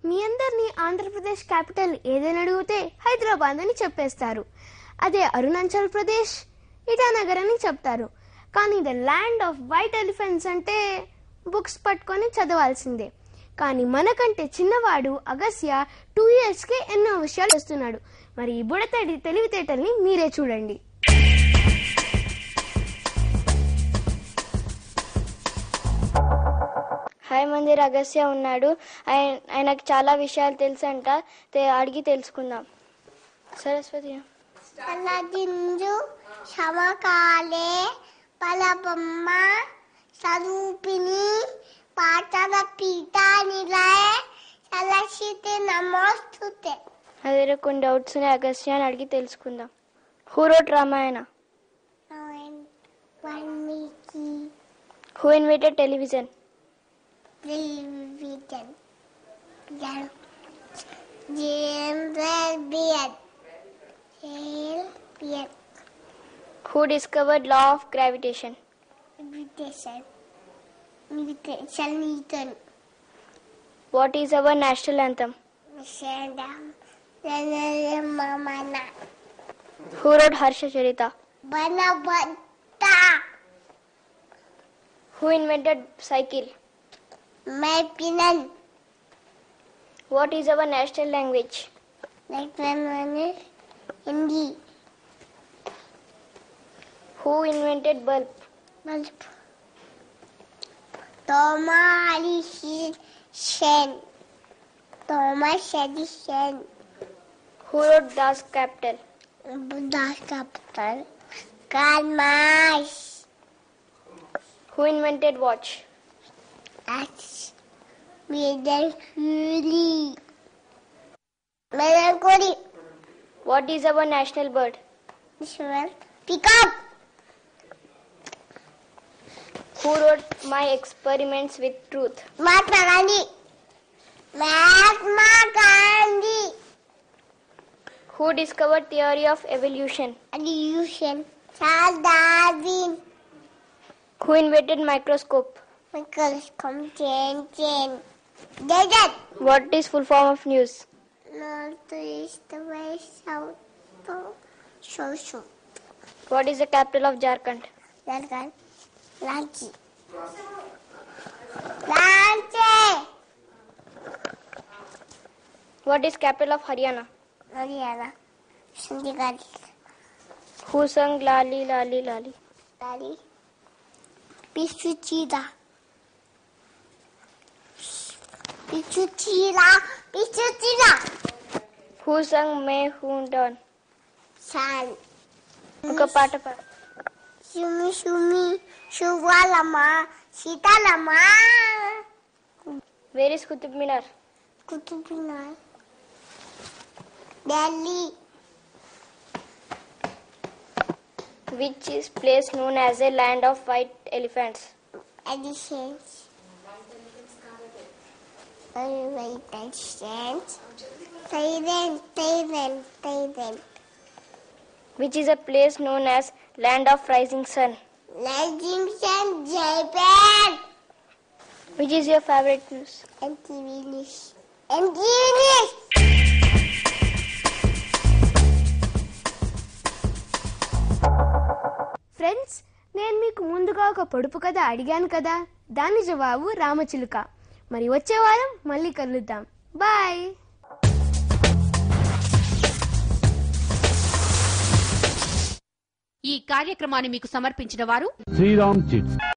మీ అందరినీ ఆంధ్రప్రదేశ్ క్యాపిటల్ ఏదైనా అడిగితే హైదరాబాద్ అని చెప్పేస్తారు. అదే అరుణాచల్ ప్రదేశ్ ఇటానగర్ అని చెప్తారు. కానీ the land off white elephants అంటే బుక్స్ పట్టుకొని చదవాల్సిందే. కానీ మనకంటే చిన్నవాడు అగస్య 2 yearsకే ఎన్నో విషయాలు చేస్తున్నాడు. మరి ఈ బుడతడి తెలివితేటల్ని మీరే చూడండి. హాయ్ మందిర్ అగస్య ఉన్నాడు. ఆయనకు చాలా విషయాలు తెలుసంట, అడిగి తెలుసుకుందాం. సరస్వతి తలదింజు సమకాలే పలబొమ్మ స్వరూపిణి పాటల పీఠానిలయ సలక్షితే నమోస్తుతే. అదే కొన్ని డౌట్స్ ఉన్నాయి, అగస్య అని అడిగి తెలుసుకుందాం. Who wrote Ramayana? Who invented television? Who discovered law of gravitation? Newton. What is our national anthem? Who wrote Harsha Charita? Banabhatta. Who invented cycle? Mapinan. What is our national language? Hindi. Who invented bulb? Thomas Edison. Thomas Edison. Who wrote Das Kapital? Das Kapital. Karl Marx. Who invented watch? That's Marie Curie. Marie Curie. What is our national bird? This one. Peacock. Who wrote My Experiments with Truth? Mahatma Gandhi. Mahatma Gandhi. Who discovered theory of evolution? Evolution. Charles Darwin. Who invented microscope? Microscope. Chain. Desert. What is full form of news? North, east, west, south. What is the capital of Jharkhand? Jharkhand. Ranchi. What is capital of Haryana? Haryana. Chandigarh. Who sang Lali Lali Lali? Lali. Pichuchila. Who sang May Hoon Dawn? San. Oka paata paadu. Shumi, Shuvalama, Sitalama. Where is Qutub Minar? Qutub Minar. Delhi. Which is place known as a land of white elephants? Editions. Thailand. Which is a place known as land of rising sun? Rising sun, Japan. Which is your favorite news? MTV News. Friends, నేను మీకు ముందుగా ఒక పొడుపు కథ అడిగాను కదా, దాని జవాబు రామచిలుక. మరి వచ్చే వారం మళ్ళీ కలుద్దాం. బాయ్. ఈ కార్యక్రమాన్ని మీకు సమర్పించిన వారు శ్రీరామ్ చిట్స్.